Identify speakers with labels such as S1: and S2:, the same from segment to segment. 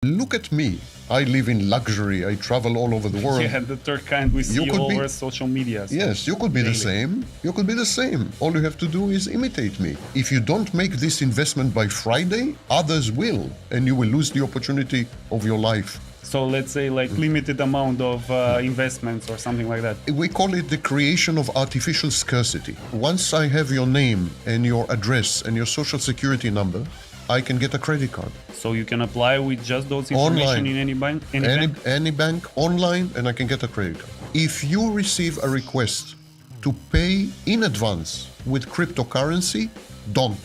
S1: Look at me. I live in luxury. I travel all over the world.
S2: Yeah, the third kind we see all over social media.
S1: Yes, you could be the same. You could be the same. All you have to do is imitate me. If you don't make this investment by Friday, others will, and you will lose the opportunity of your life.
S2: So let's say like limited amount of investments or something like that.
S1: We call it the creation of artificial scarcity. Once I have your name and your address and your social security number, I can get a credit card.
S2: So you can apply with just those information
S1: Online.
S2: in any bank?
S1: Any bank, online, and I can get a credit card. If you receive a request to pay in advance with cryptocurrency, don't.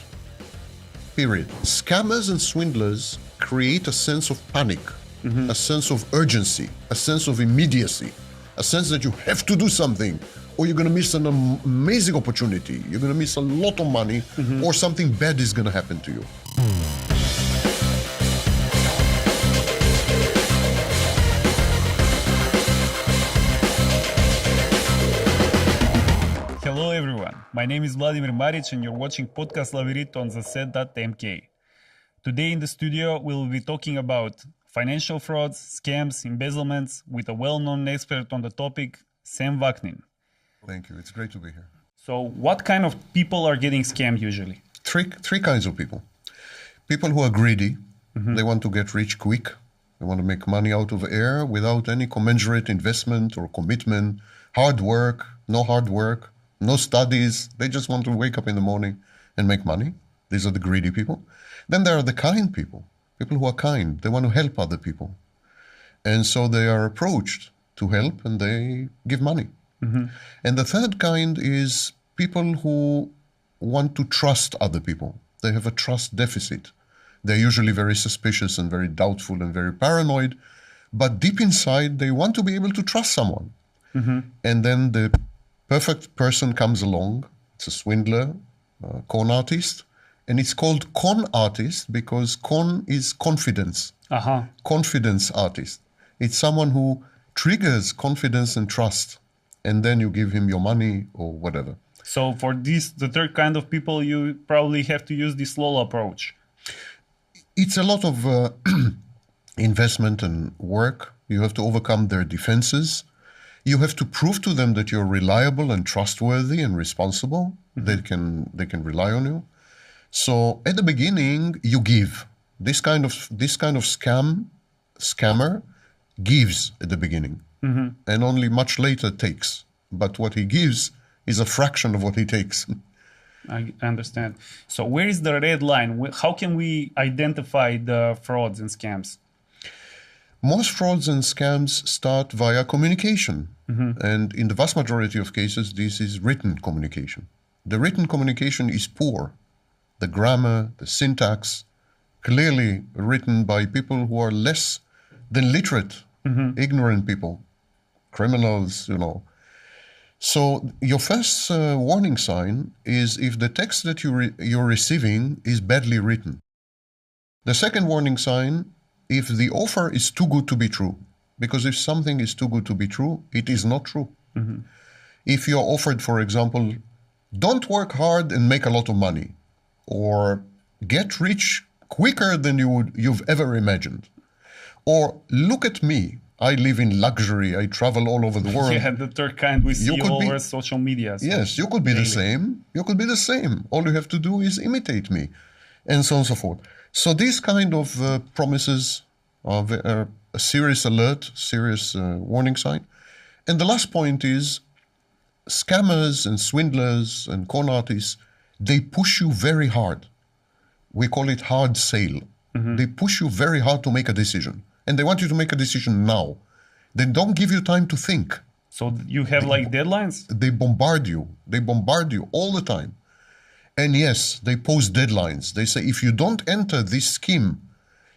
S1: Period. Scammers and swindlers create a sense of panic, a sense of urgency, a sense of immediacy, a sense that you have to do something or you're going to miss an amazing opportunity. You're going to miss a lot of money or something bad is going to happen to you.
S2: Hello everyone, my name is Vladimir Maric and you're watching podcast Laverit on the Today in the studio we'll be talking about financial frauds, scams, embezzlements with a well-known expert on the topic, Sam Vaknin.
S1: Thank you. It's great to be here.
S2: So what kind of people are getting scammed usually?
S1: Three kinds of people. People who are greedy. They want to get rich quick. They want to make money out of air without any commensurate investment or commitment, hard work, no studies. They just want to wake up in the morning and make money. These are the greedy people. Then there are the kind people who are kind. They want to help other people. And so they are approached to help and they give money. And the third kind is people who want to trust other people. They have a trust deficit. They're usually very suspicious and very doubtful and very paranoid, but deep inside they want to be able to trust someone. And then the perfect person comes along. It's a swindler, a con artist, and it's called con artist because con is confidence. Confidence artist. It's someone who triggers confidence and trust, and then you give him your money or whatever.
S2: So for this, the third kind of people, you probably have to use the slow approach.
S1: It's a lot of investment and work. You have to overcome their defenses. You have to prove to them that you're reliable and trustworthy and responsible. They can rely on you. So at the beginning, you give. This kind of scammer gives at the beginning, and only much later takes. But what he gives is a fraction of what he takes.
S2: I understand. So where is the red line? How can we identify the frauds and scams?
S1: Most frauds and scams start via communication. And in the vast majority of cases, this is written communication. The written communication is poor. The grammar, the syntax, clearly written by people who are less than literate, ignorant people, criminals, So your first warning sign is if the text that you're receiving is badly written. The second warning sign, if the offer is too good to be true. Because if something is too good to be true, it is not true. If you're offered, for example, don't work hard and make a lot of money, or get rich quicker than you've ever imagined, or look at me. I live in luxury. I travel all over the world.
S2: Yeah, the third kind we see all over social media. So
S1: yes, you could be the same. You could be the same. All you have to do is imitate me, and so on and so forth. So these kind of promises are a serious alert, serious warning sign. And the last point is scammers and swindlers and con artists, they push you very hard. We call it hard sale. They push you very hard to make a decision. And they want you to make a decision now. They don't give you time to think.
S2: So you have like deadlines?
S1: They bombard you. They bombard you all the time. And yes, they pose deadlines. They say, if you don't enter this scheme,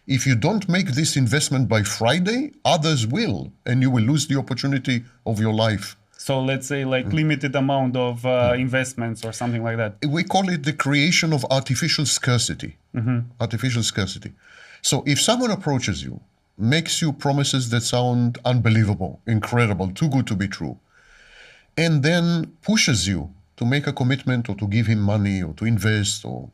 S1: if you don't make this investment by Friday, others will, and you will lose the opportunity of your life.
S2: So let's say like limited amount of investments or something like that.
S1: We call it the creation of artificial scarcity. Artificial scarcity. So if someone approaches you, makes you promises that sound unbelievable, incredible, too good to be true, and then pushes you to make a commitment or to give him money or to invest, or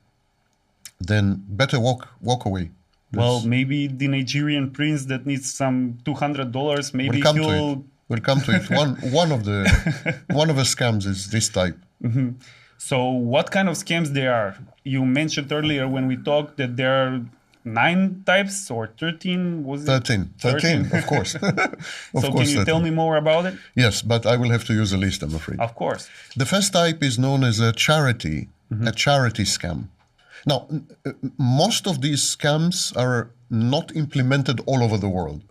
S1: then better walk away.
S2: Well, maybe the Nigerian prince that needs some $200, maybe
S1: We'll come to
S2: he'll...
S1: it. We'll come to it. One of the scams is this type.
S2: So what kind of scams there are? You mentioned earlier when we talked that there are 9 types or 13, was it?
S1: 13, of course.
S2: So can you tell me more about it?
S1: Yes, but I will have to use a list, I'm afraid.
S2: Of course.
S1: The first type is known as a charity scam. Now, most of these scams are not implemented all over the world.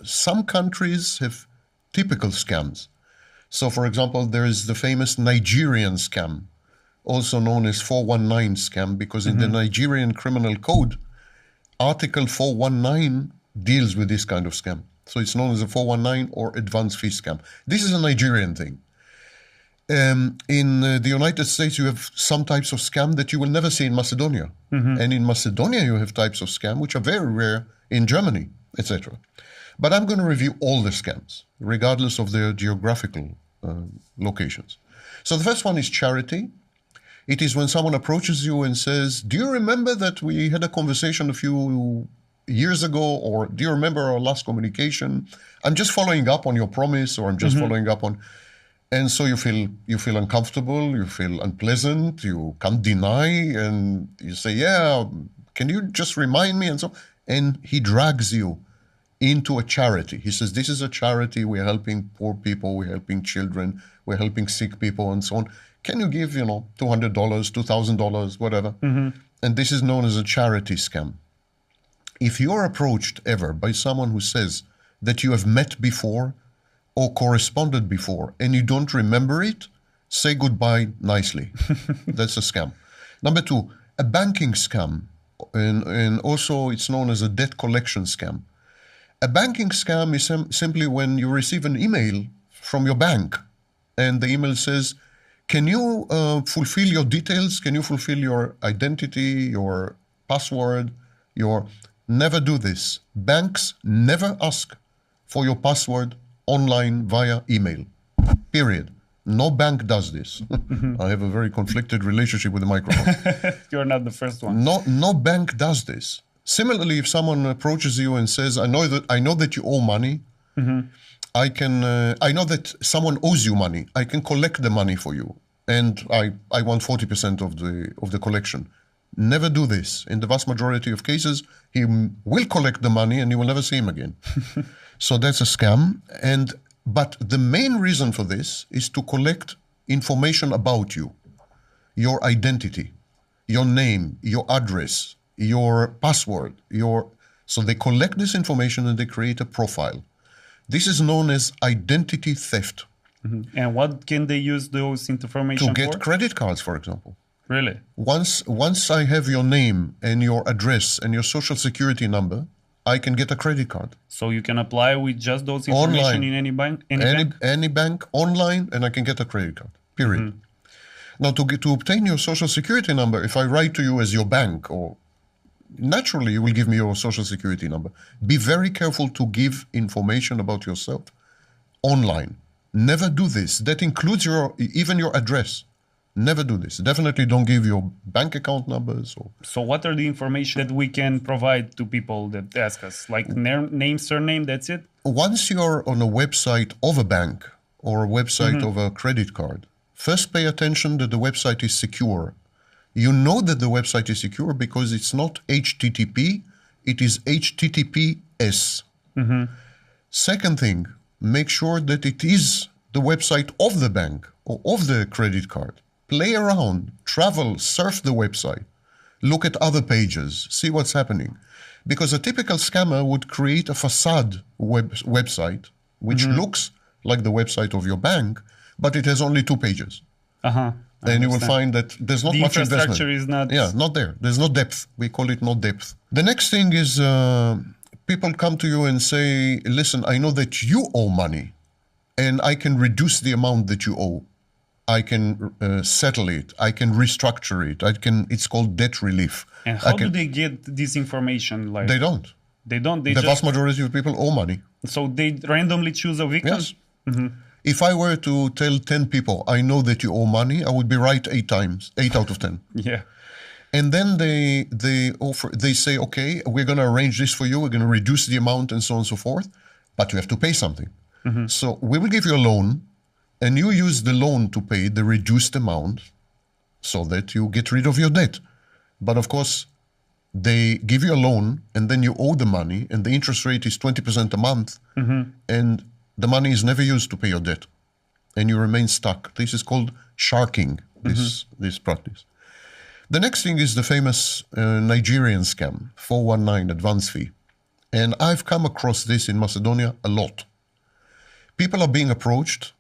S1: Some countries have typical scams. So, for example, there is the famous Nigerian scam, also known as 419 scam, because in the Nigerian criminal code, Article 419 deals with this kind of scam. So it's known as a 419 or advance fee scam. This is a Nigerian thing. In the United States, you have some types of scam that you will never see in Macedonia. And in Macedonia, you have types of scam which are very rare in Germany, etc. But I'm going to review all the scams, regardless of their geographical locations. So the first one is charity. It is when someone approaches you and says, do you remember that we had a conversation a few years ago, or do you remember our last communication? I'm just following up on your promise, or I'm just following up on... And so you feel uncomfortable, you feel unpleasant, you can't deny, and you say, yeah, can you just remind me? And so, and he drags you into a charity. He says, this is a charity, we're helping poor people, we're helping children, we're helping sick people, and so on. Can you give, $200, $2,000, whatever? And this is known as a charity scam. If you're approached ever by someone who says that you have met before or corresponded before and you don't remember it, say goodbye nicely. That's a scam. Number 2, a banking scam, and also it's known as a debt collection scam. A banking scam is simply when you receive an email from your bank and the email says, can you fulfill your details? Can you fulfill your identity, your password, Never do this. Banks never ask for your password online via email. Period. No bank does this. I have a very conflicted relationship with the microphone.
S2: You're not the first one.
S1: No bank does this. Similarly, if someone approaches you and says, I know that you owe money, I know that someone owes you money, I can collect the money for you, and I want 40% of the collection. Never do this. In the vast majority of cases, he will collect the money and you will never see him again. So that's a scam. But the main reason for this is to collect information about you, your identity, your name, your address, your password, so they collect this information and they create a profile. This is known as identity theft.
S2: And what can they use those information
S1: to get
S2: for?
S1: Credit cards, for example.
S2: Really?
S1: Once I have your name and your address and your social security number, I can get a credit card.
S2: So you can apply with just those information
S1: Online.
S2: in any bank?
S1: Any bank online, and I can get a credit card. Period. Now, to obtain your social security number, if I write to you as your bank, or naturally you will give me your social security number. Be very careful to give information about yourself online. Never do this. That includes even your address. Never do this. Definitely don't give your bank account numbers.
S2: So what are the information that we can provide to people that ask us? Like name, surname, that's it?
S1: Once you're on a website of a bank or a website of a credit card, first pay attention that the website is secure. You know that the website is secure because it's not HTTP, it is HTTPS. Second thing, make sure that it is the website of the bank or of the credit card. Play around, travel, surf the website, look at other pages, see what's happening. Because a typical scammer would create a facade website which looks like the website of your bank, but it has only 2 pages. And you will find that there's not much investment.
S2: The infrastructure is not...
S1: Yeah, not there. There's no depth. We call it no depth. The next thing is people come to you and say, listen, I know that you owe money and I can reduce the amount that you owe. I can settle it. I can restructure it. It's called debt relief.
S2: And how do they get this information?
S1: They don't.
S2: They don't.
S1: The vast majority of people owe money.
S2: So they randomly choose a victim?
S1: Yes. If I were to tell 10 people, I know that you owe money, I would be right 8 out of 10.
S2: Yeah.
S1: And then they say, okay, we're going to arrange this for you. We're going to reduce the amount and so on and so forth, but you have to pay something. So we will give you a loan, and you use the loan to pay the reduced amount so that you get rid of your debt. But of course, they give you a loan, and then you owe the money, and the interest rate is 20% a month, and the money is never used to pay your debt, and you remain stuck. This is called sharking, this practice. The next thing is the famous Nigerian scam, 419 advance fee. And I've come across this in Macedonia a lot. People are being approached,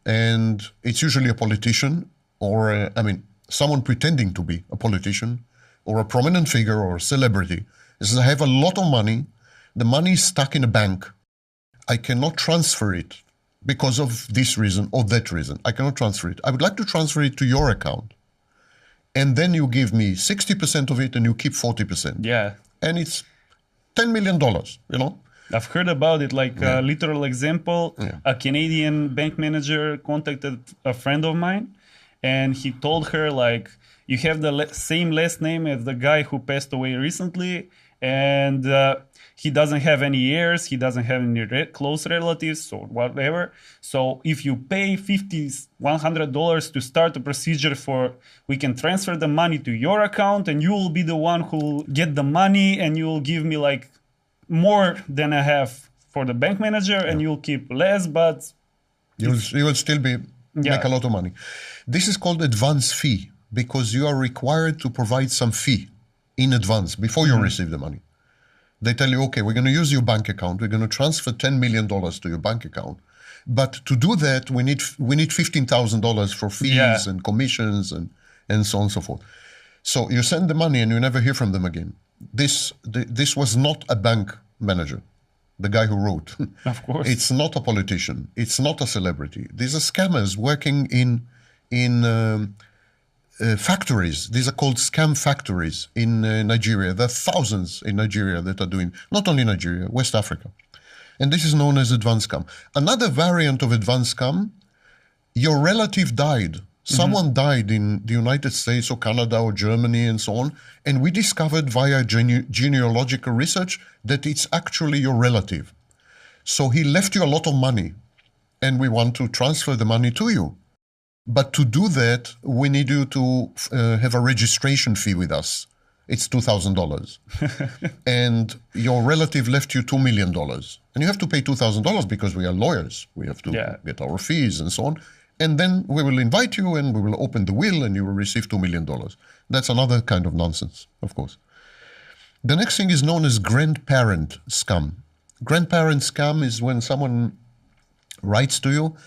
S1: and it's usually a politician or, someone pretending to be a politician or a prominent figure or a celebrity. He says, I have a lot of money. The money is stuck in a bank. I cannot transfer it because of this reason or that reason. I cannot transfer it. I would like to transfer it to your account. And then you give me 60% of it and you keep 40%.
S2: Yeah.
S1: And it's $10 million,
S2: I've heard about it, like a literal example. A Canadian bank manager contacted a friend of mine, and he told her, like, you have the same last name as the guy who passed away recently, and he doesn't have any heirs, he doesn't have any close relatives or whatever. So if you pay $100 to start a procedure we can transfer the money to your account, and you will be the one who will get the money, and you will give me like more than I have for the bank manager, and you'll keep less, but
S1: you will still make a lot of money. This is called advance fee, because you are required to provide some fee in advance before you receive the money. They tell you, okay, we're going to use your bank account. We're going to transfer $10 million to your bank account. But to do that, we need $15,000 for fees and commissions and so on and so forth. So you send the money and you never hear from them again. This was not a bank manager, the guy who wrote.
S2: Of course.
S1: It's not a politician. It's not a celebrity. These are scammers working in factories. These are called scam factories in Nigeria. There are thousands in Nigeria that are doing, not only Nigeria, West Africa. And this is known as advance scam. Another variant of advance scam, your relative died. Someone died in the United States or Canada or Germany and so on, and we discovered via genealogical research that it's actually your relative. So he left you a lot of money, and we want to transfer the money to you. But to do that, we need you to have a registration fee with us. It's $2,000. And your relative left you $2 million. And you have to pay $2,000 because we are lawyers. We have to get our fees and so on. And then we will invite you and we will open the will and you will receive $2 million. That's another kind of nonsense, of course. The next thing is known as grandparent scam. Grandparent scam is when someone writes to you,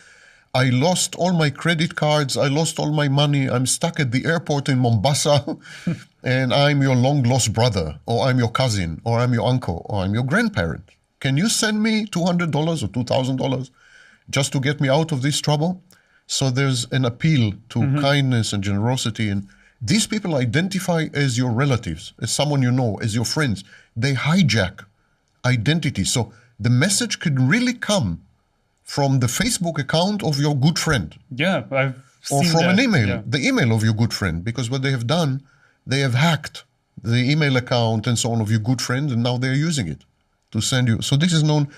S1: I lost all my credit cards, I lost all my money, I'm stuck at the airport in Mombasa, and I'm your long-lost brother, or I'm your cousin, or I'm your uncle, or I'm your grandparent. Can you send me $200 or $2,000 just to get me out of this trouble? So there's an appeal to kindness and generosity, and these people identify as your relatives, as someone you know, as your friends. They hijack identity. So the message could really come from the Facebook account of your good friend.
S2: Yeah, I've seen
S1: or from
S2: that.
S1: an email, the email of your good friend, because what they have done, they have hacked the email account and so on of your good friend, and now they're using it to send you. So this is known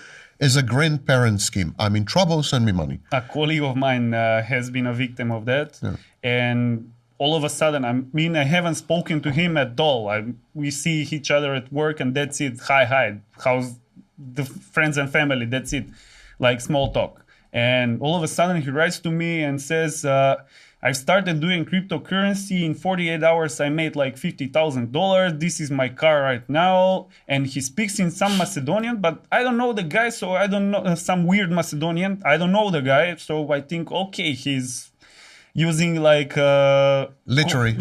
S1: as a grandparent scheme. I'm in trouble, send me money.
S2: A colleague of mine has been a victim of that.
S1: Yeah.
S2: And all of a sudden, I haven't spoken to him at all. We see each other at work and that's it. Hi, how's the friends and family? That's it. Like small talk. And all of a sudden he writes to me and says, I've started doing cryptocurrency. In 48 hours, I made like $50,000. This is my car right now. And he speaks in some Macedonian, but I don't know the guy. So I don't know, some weird Macedonian. I don't know the guy. So I think, okay, he's using like
S1: literary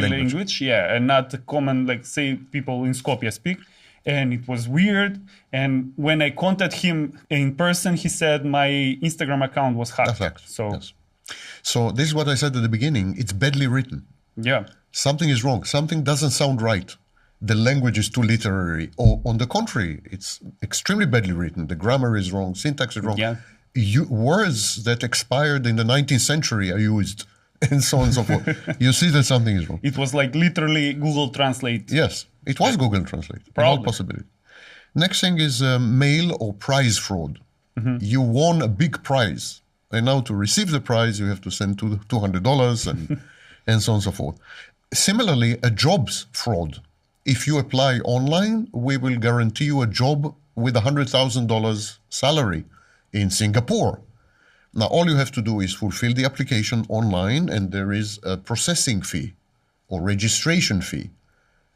S1: language.
S2: Yeah, and not common, like say people in Skopje speak. And it was weird. And when I contacted him in person, he said my Instagram account was hacked.
S1: That's right. So this is what I said at the beginning. It's badly written.
S2: Yeah.
S1: Something is wrong. Something doesn't sound right. The language is too literary. Or on the contrary, it's extremely badly written. The grammar is wrong. Syntax is wrong.
S2: Yeah.
S1: Words that expired in the 19th century are used and so on and so forth. You see that something is wrong.
S2: It was like literally Google Translate.
S1: Yes, it was Google Translate.
S2: Probably.
S1: No possibility. Next thing is mail or prize fraud. You won a big prize, and now to receive the prize, you have to send $200 and so on and so forth. Similarly, a jobs fraud. If you apply online, we will guarantee you a job with $100,000 salary in Singapore. Now, all you have to do is fulfill the application online, and there is a processing fee or registration fee.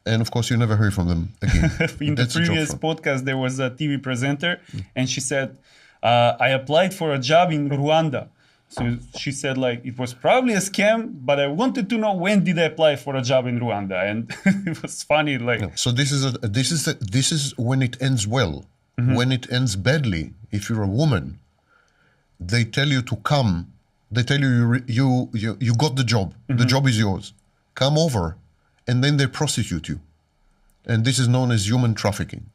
S1: And of course, you never hear from them again.
S2: In the previous podcast, there was a TV presenter, and she said, I applied for a job in Rwanda. So she said, like, it was probably a scam, but I wanted to know when did I apply for a job in Rwanda, and it was funny. Like,
S1: so this is when it ends well. When it ends badly, if you're a woman, they tell you to come. They tell you got the job. The job is yours. Come over, and then they prostitute you, and this is known as human trafficking.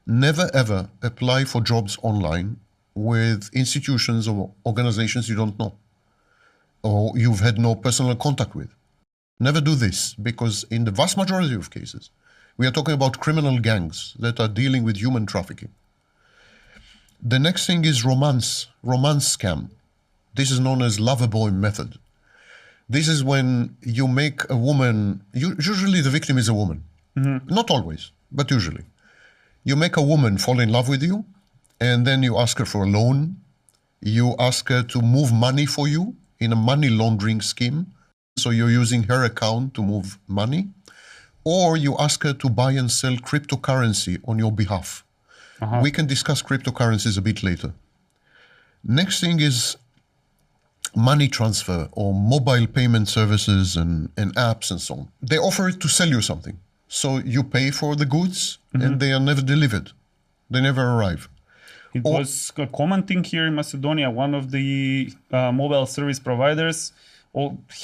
S1: Never ever apply for jobs online with institutions or organizations you don't know or you've had no personal contact with. Never do this, because in the vast majority of cases, we are talking about criminal gangs that are dealing with human trafficking. The next thing is romance scam. This is known as lover boy method. This is when you make a woman, usually the victim is a woman. Not always, but usually. You make a woman fall in love with you, and then you ask her for a loan. You ask her to move money for you in a money laundering scheme. So you're using her account to move money. Or you ask her to buy and sell cryptocurrency on your behalf. We can discuss cryptocurrencies a bit later. Next thing is money transfer or mobile payment services and apps and so on. They offer it to sell you something. So you pay for the goods and they are never delivered. They never arrive.
S2: It was a common thing here in Macedonia. One of the mobile service providers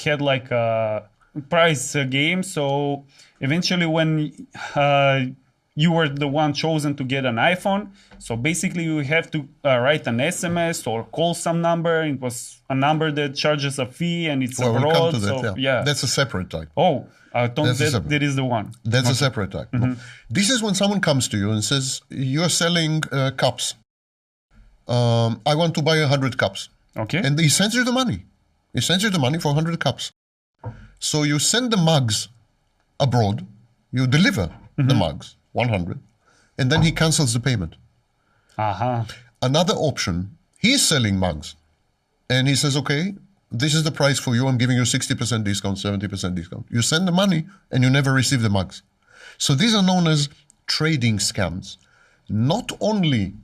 S2: had like a prize game. So eventually when you were the one chosen to get an iPhone, so basically you have to write an SMS or call some number. It was a number that charges a fee and it's abroad.
S1: We'll come to that,
S2: so,
S1: yeah. That's a separate type.
S2: Oh, I thought that is the one.
S1: That's a separate type. No. This is when someone comes to you and says, you're selling cups. I want to buy 100 cups.
S2: Okay.
S1: And he sends you the money. He sends you the money for 100 cups. So you send the mugs abroad. You deliver the mugs, 100. And then he cancels the payment. Another option, he's selling mugs. And he says, okay, this is the price for you. I'm giving you 60% discount, 70% discount. You send the money and you never receive the mugs. So these are known as trading scams. Not only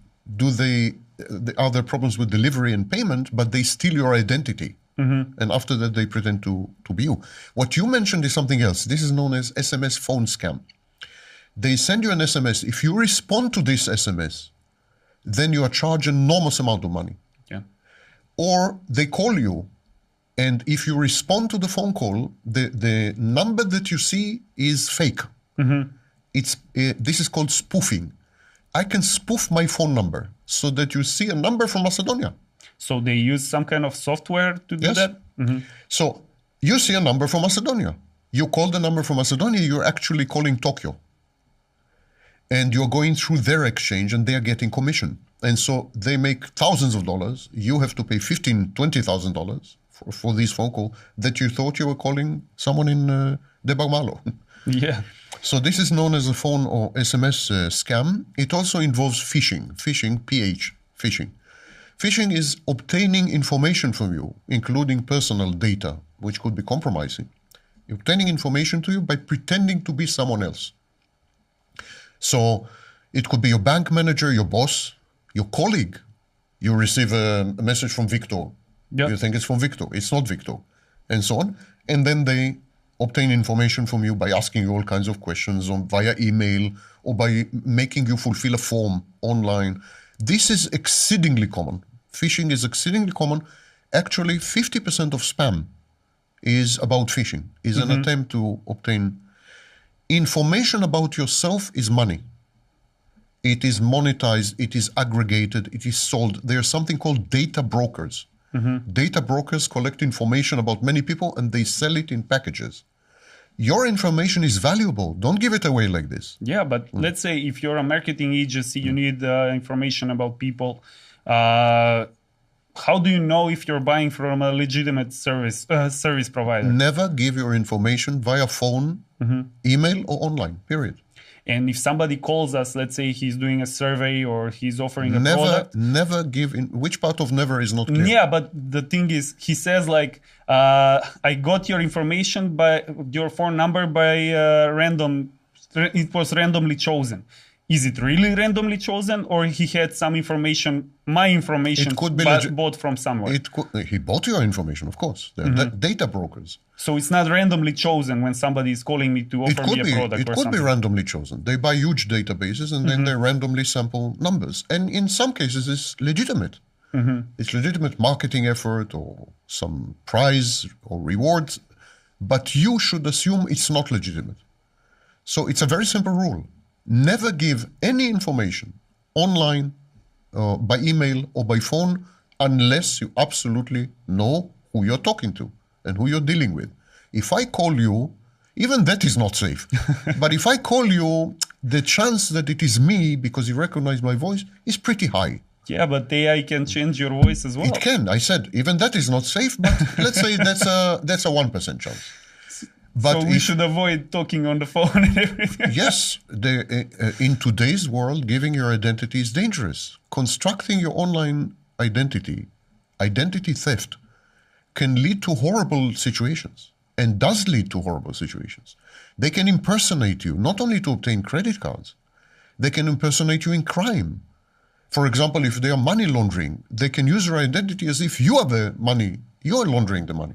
S1: are there problems with delivery and payment, but they steal your identity. And after that, they pretend to be you. What you mentioned is something else. This is known as SMS phone scam. They send you an SMS. If you respond to this SMS, then you are charged an enormous amount of money.
S2: Yeah.
S1: Or they call you, and if you respond to the phone call, the number that you see is fake. This is called spoofing. I can spoof my phone number so that you see a number from Macedonia.
S2: So they use some kind of software to do that?
S1: So you see a number from Macedonia. You call the number from Macedonia, you're actually calling Tokyo. And you're going through their exchange and they're getting commission. And so they make thousands of dollars. You have to pay $15,000, $20,000 for this phone call that you thought you were calling someone in Debagmalo.
S2: Yeah.
S1: So this is known as a phone or SMS scam. It also involves phishing, phishing. Phishing is obtaining information from you, including personal data, which could be compromising. Obtaining information to you by pretending to be someone else. So it could be your bank manager, your boss, your colleague. You receive a message from Victor.
S2: Yep.
S1: You think it's from Victor. It's not Victor. And so on. And then they obtain information from you by asking you all kinds of questions via email or by making you fulfill a form online. This is exceedingly common. Phishing is exceedingly common. Actually, 50% of spam is about phishing, is an attempt to obtain information about yourself is money. It is monetized, it is aggregated, it is sold. There's something called data brokers. Data brokers collect information about many people and they sell it in packages. Your information is valuable. Don't give it away like this.
S2: Yeah, but let's say if you're a marketing agency, you need information about people. How do you know if you're buying from a legitimate service provider?
S1: Never give your information via phone, email, or online, period.
S2: And if somebody calls us, let's say he's doing a survey or he's offering a product.
S1: Never give in. Which part of never is not clear?
S2: Yeah, but the thing is, he says like, I got your information by your phone number by random. It was randomly chosen. Is it really randomly chosen, or he had some information, my information, bought from somewhere?
S1: He bought your information, of course. They're data brokers.
S2: So it's not randomly chosen when somebody is calling me to offer me a product.
S1: It could be randomly chosen. They buy huge databases and then they randomly sample numbers. And in some cases, it's legitimate. It's legitimate marketing effort or some prize or rewards. But you should assume it's not legitimate. So it's a very simple rule. Never give any information online, by email or by phone, unless you absolutely know who you're talking to and who you're dealing with. If I call you, even that is not safe. But if I call you, the chance that it is me because you recognize my voice is pretty high.
S2: Yeah, but AI can change your voice as well.
S1: It can. I said, even that is not safe, but let's say that's a 1% chance.
S2: But so we should avoid talking on the phone and everything.
S1: Yes. In today's world, giving your identity is dangerous. Constructing your online identity theft, can lead to horrible situations and does lead to horrible situations. They can impersonate you, not only to obtain credit cards, they can impersonate you in crime. For example, if they are money laundering, they can use your identity as if you are the money, you are laundering the money.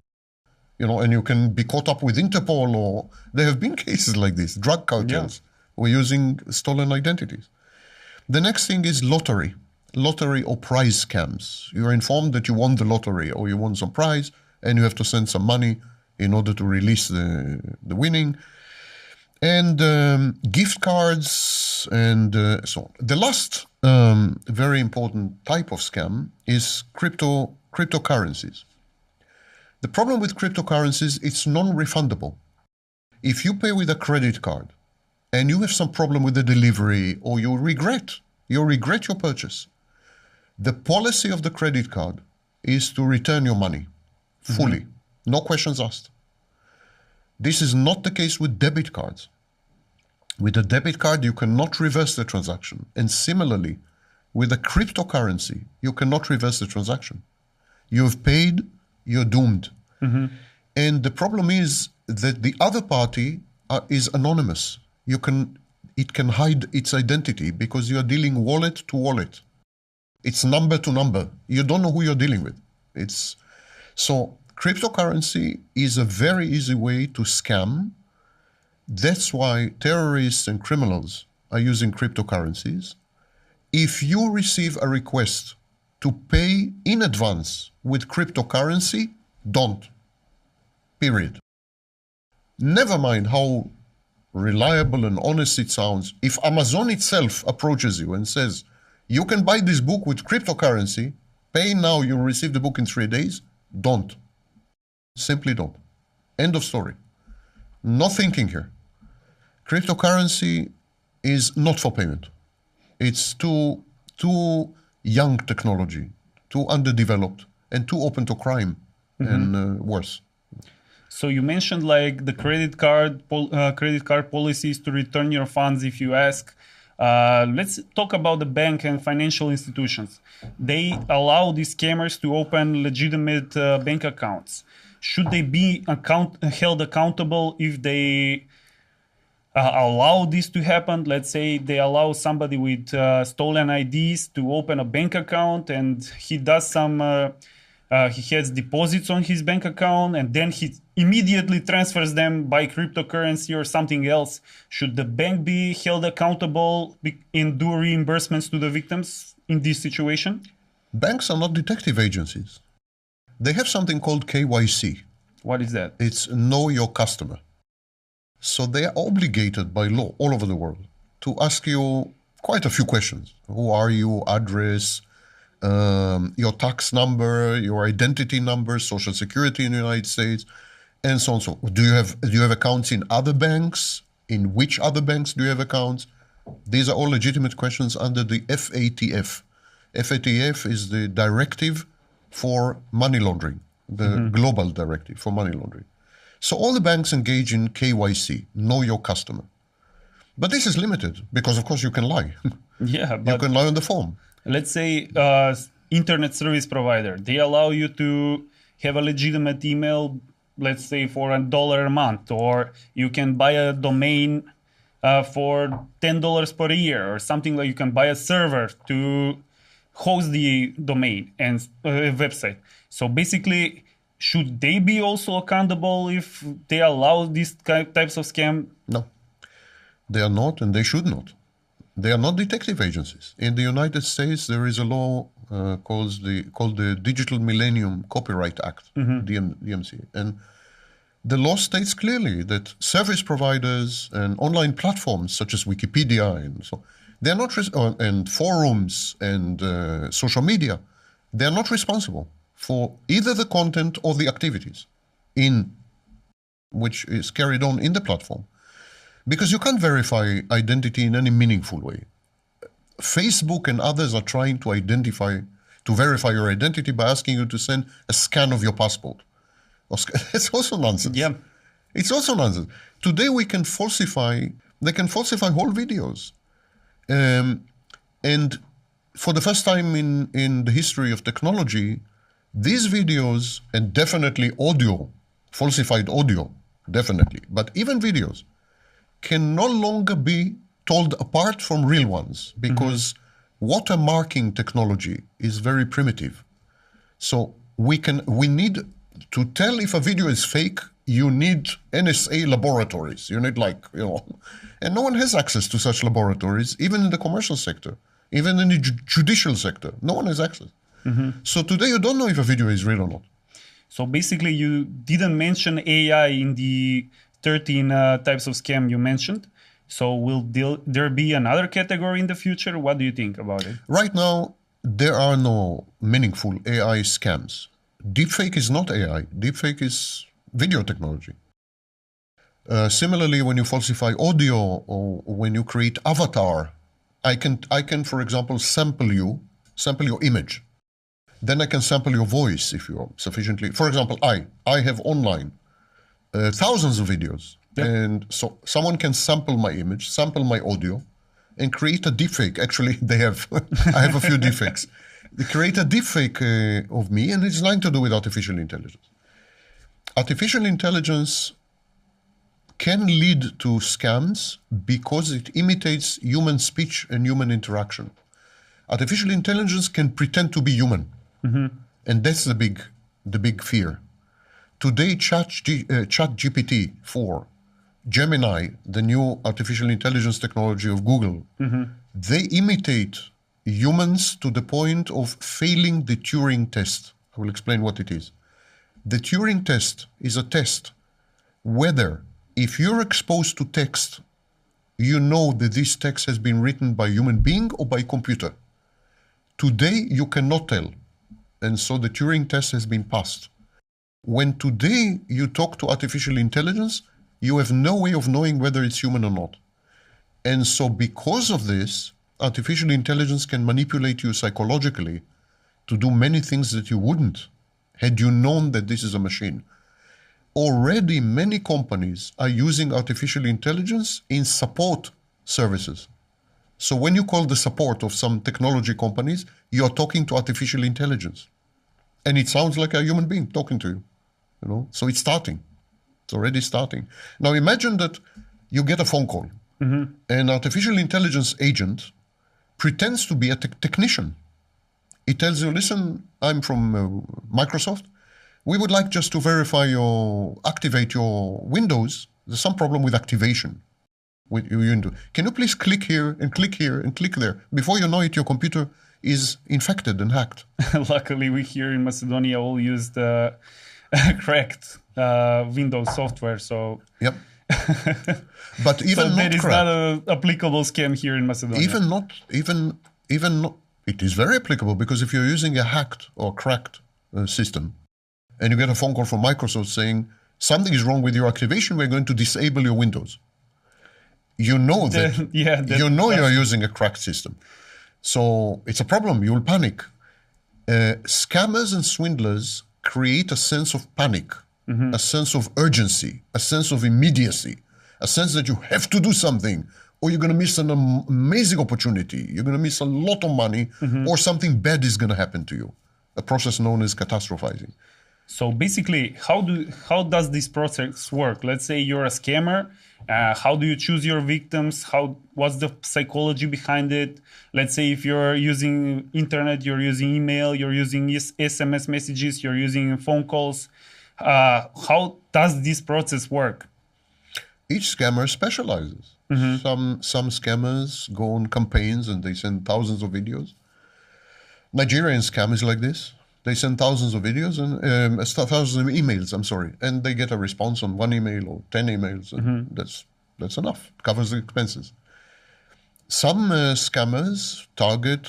S1: And you can be caught up with Interpol, or there have been cases like this. Drug cartels were using stolen identities. The next thing is lottery or prize scams. You are informed that you won the lottery or you won some prize, and you have to send some money in order to release the winning. And gift cards and so on. The last very important type of scam is cryptocurrencies. The problem with cryptocurrencies, it's non-refundable. If you pay with a credit card and you have some problem with the delivery or you regret your purchase, the policy of the credit card is to return your money fully, no questions asked. This is not the case with debit cards. With a debit card, you cannot reverse the transaction. And similarly, with a cryptocurrency, you cannot reverse the transaction. You have paid, you're doomed. And the problem is that the other party is anonymous. It can hide its identity because you are dealing wallet to wallet. It's number to number. You don't know who you're dealing with. So cryptocurrency is a very easy way to scam. That's why terrorists and criminals are using cryptocurrencies. If you receive a request to pay in advance with cryptocurrency, don't. Period. Never mind how reliable and honest it sounds. If Amazon itself approaches you and says, you can buy this book with cryptocurrency, pay now, you'll receive the book in 3 days, don't. Simply don't. End of story. No thinking here. Cryptocurrency is not for payment. It's too young technology, too underdeveloped, and too open to crime and worse.
S2: So you mentioned like the credit card policies to return your funds if you ask. Let's talk about the bank and financial institutions. They allow these scammers to open legitimate bank accounts. Should they be held accountable if they allow this to happen? Let's say they allow somebody with stolen IDs to open a bank account, and he does he has deposits on his bank account, and then he immediately transfers them by cryptocurrency or something else. Should the bank be held accountable and do reimbursements to the victims in this situation?
S1: Banks are not detective agencies. They have something called KYC.
S2: What is that?
S1: It's Know Your Customer. So they are obligated by law all over the world to ask you quite a few questions. Who are you? Address, your tax number, your identity number, social security in the United States, and so on. So, do you have accounts in other banks? In which other banks do you have accounts? These are all legitimate questions under the FATF. FATF is the directive for money laundering, the global directive for money laundering. So all the banks engage in KYC, know your customer. But this is limited because, of course, you can lie.
S2: Yeah,
S1: You
S2: but
S1: can lie on the form.
S2: let's say internet service provider, they allow you to have a legitimate email, let's say for $1 a month, or you can buy a domain for $10 per year, or something like you can buy a server to host the domain and website. So basically, should they be also accountable if they allow these types of scam?
S1: No, they are not, and they should not. They are not detective agencies. In the United States, there is a law called the Digital Millennium Copyright Act, DMCA, and the law states clearly that service providers and online platforms such as Wikipedia and so they are not and forums and social media, they are not responsible for either the content or the activities in which is carried on in the platform, because you can't verify identity in any meaningful way. Facebook and others are trying to verify your identity by asking you to send a scan of your passport. It's also nonsense.
S2: Yeah.
S1: It's also nonsense. Today they can falsify whole videos. And for the first time in the history of technology, these videos, and definitely audio, falsified audio, definitely, but even videos, can no longer be told apart from real ones because watermarking technology is very primitive. So we need to tell if a video is fake, you need NSA laboratories. You need and no one has access to such laboratories, even in the commercial sector, even in the judicial sector. No one has access. So today you don't know if a video is real or not.
S2: So basically you didn't mention AI in the 13 types of scam you mentioned. So will there be another category in the future? What do you think about it?
S1: Right now, there are no meaningful AI scams. Deepfake is not AI. Deepfake is video technology. Similarly, when you falsify audio or when you create avatar, I can, for example, sample your image. Then I can sample your voice if you're sufficiently. For example, I have online thousands of videos. Yep. And so someone can sample my image, sample my audio, and create a deepfake. Actually, I have a few deepfakes. They create a deepfake of me, and it's nothing to do with artificial intelligence. Artificial intelligence can lead to scams because it imitates human speech and human interaction. Artificial intelligence can pretend to be human, and that's the big fear. Today, ChatGPT-4, Gemini, the new artificial intelligence technology of Google, they imitate humans to the point of failing the Turing test. I will explain what it is. The Turing test is a test whether, if you're exposed to text, you know that this text has been written by a human being or by a computer. Today, you cannot tell. And so the Turing test has been passed. When today you talk to artificial intelligence, you have no way of knowing whether it's human or not. And so because of this, artificial intelligence can manipulate you psychologically to do many things that you wouldn't had you known that this is a machine. Already many companies are using artificial intelligence in support services. So when you call the support of some technology companies, you're talking to artificial intelligence. And it sounds like a human being talking to you. So it's starting. It's already starting. Now imagine that you get a phone call. An artificial intelligence agent pretends to be a technician. It tells you, listen, I'm from Microsoft. We would like just to activate your Windows. There's some problem with activation. Can you please click here and click here and click there? Before you know it, your computer is infected and hacked.
S2: Luckily, we here in Macedonia all use the cracked Windows software. So
S1: yep. But even
S2: so
S1: not
S2: that is
S1: cracked,
S2: not an applicable scam here in Macedonia.
S1: even It is very applicable because if you're using a hacked or cracked system and you get a phone call from Microsoft saying something is wrong with your activation, we're going to disable your Windows. You know that you're using a cracked system. So it's a problem. You'll panic. Scammers and swindlers create a sense of panic, a sense of urgency, a sense of immediacy, a sense that you have to do something or you're going to miss an amazing opportunity. You're going to miss a lot of money or something bad is going to happen to you. A process known as catastrophizing.
S2: So basically, how does this process work? Let's say you're a scammer. How do you choose your victims? What's the psychology behind it? Let's say if you're using internet, you're using email, you're using SMS messages, you're using phone calls. How does this process work?
S1: Each scammer specializes. Some scammers go on campaigns and they send thousands of videos. Nigerian scam is like this. They send thousands of videos and thousands of emails, and they get a response on one email or 10 emails, and that's enough. It covers the expenses. Some scammers target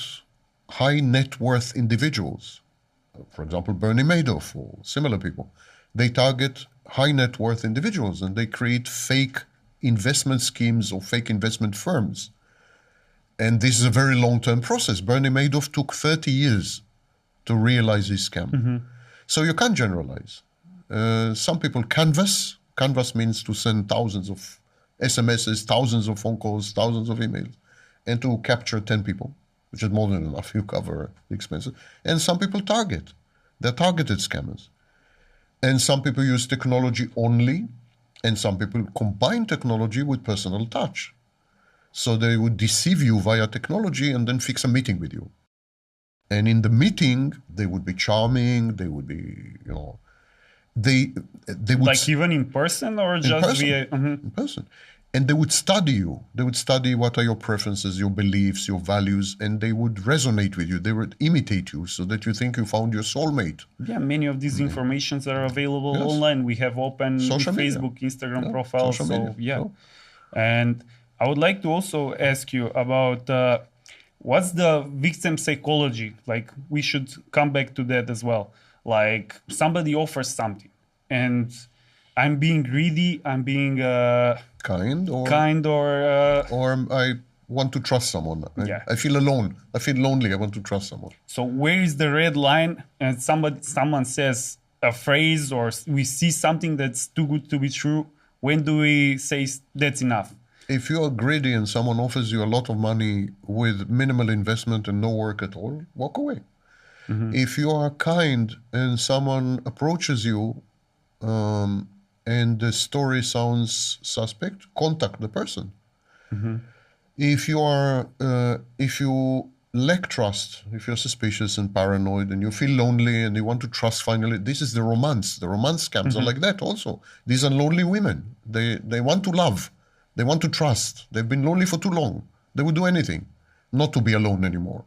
S1: high net worth individuals. For example, Bernie Madoff or similar people. They target high net worth individuals and they create fake investment schemes or fake investment firms. And this is a very long-term process. Bernie Madoff took 30 years to realize his scam. So you can't generalize. Some people canvas. Canvas means to send thousands of SMSs, thousands of phone calls, thousands of emails, and to capture 10 people, which is more than enough. You cover the expenses. And some people target. They're targeted scammers. And some people use technology only, and some people combine technology with personal touch. So they would deceive you via technology and then fix a meeting with you. And in the meeting, they would be charming. They would be, they would
S2: like even in person or just via
S1: in person. And they would study you. They would study what are your preferences, your beliefs, your values, and they would resonate with you. They would imitate you so that you think you found your soulmate.
S2: Yeah, many of these informations are available online. We have open Facebook, Instagram profiles. And I would like to also ask you about what's the victim psychology? Like, we should come back to that as well. Like, somebody offers something and I'm being greedy, I'm being
S1: kind or I want to trust someone. I feel alone. I feel lonely. I want to trust someone.
S2: So where is the red line? And someone says a phrase or we see something that's too good to be true. When do we say that's enough?
S1: If you are greedy and someone offers you a lot of money with minimal investment and no work at all, walk away. If you are kind and someone approaches you and the story sounds suspect, contact the person. If you lack trust, if you're suspicious and paranoid and you feel lonely and you want to trust finally, this is the romance. The romance scams are like that also. These are lonely women. They want to love. They want to trust. They've been lonely for too long. They would do anything not to be alone anymore.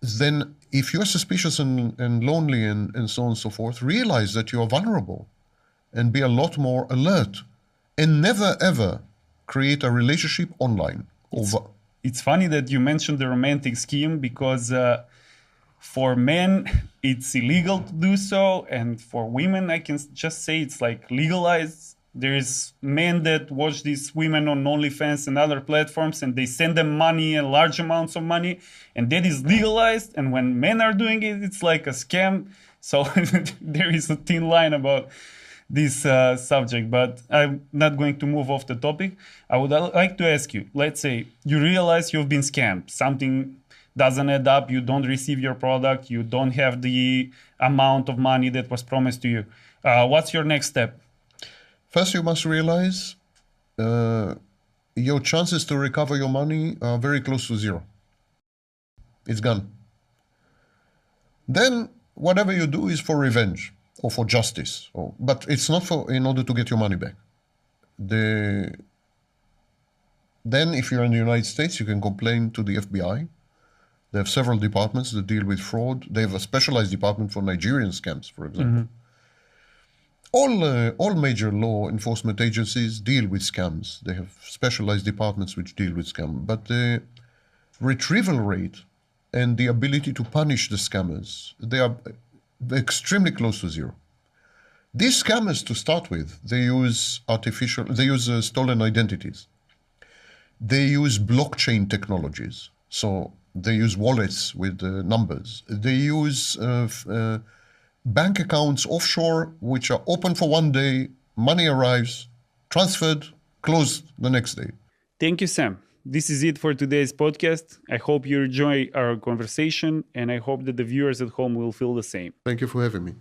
S1: Then if you're suspicious and lonely and so on and so forth, realize that you are vulnerable and be a lot more alert and never ever create a relationship online.
S2: It's funny that you mentioned the romantic scheme because for men, it's illegal to do so. And for women, I can just say it's like legalized. There's men that watch these women on OnlyFans and other platforms and they send them money and large amounts of money and that is legalized. And when men are doing it, it's like a scam. So there is a thin line about this subject, but I'm not going to move off the topic. I would like to ask you, let's say you realize you've been scammed. Something doesn't add up. You don't receive your product. You don't have the amount of money that was promised to you. What's your next step?
S1: First, you must realize your chances to recover your money are very close to zero. It's gone. Then, whatever you do is for revenge or for justice, but it's not in order to get your money back. Then, if you're in the United States, you can complain to the FBI. They have several departments that deal with fraud. They have a specialized department for Nigerian scams, for example. All major law enforcement agencies deal with scams. They have specialized departments which deal with scams. But the retrieval rate and the ability to punish the scammers, they are extremely close to zero. These scammers, to start with, they use stolen identities. They use blockchain technologies. So they use wallets with numbers. They use bank accounts offshore, which are open for one day, money arrives, transferred, closed the next day.
S2: Thank you, Sam. This is it for today's podcast. I hope you enjoy our conversation, and I hope that the viewers at home will feel the same.
S1: Thank you for having me.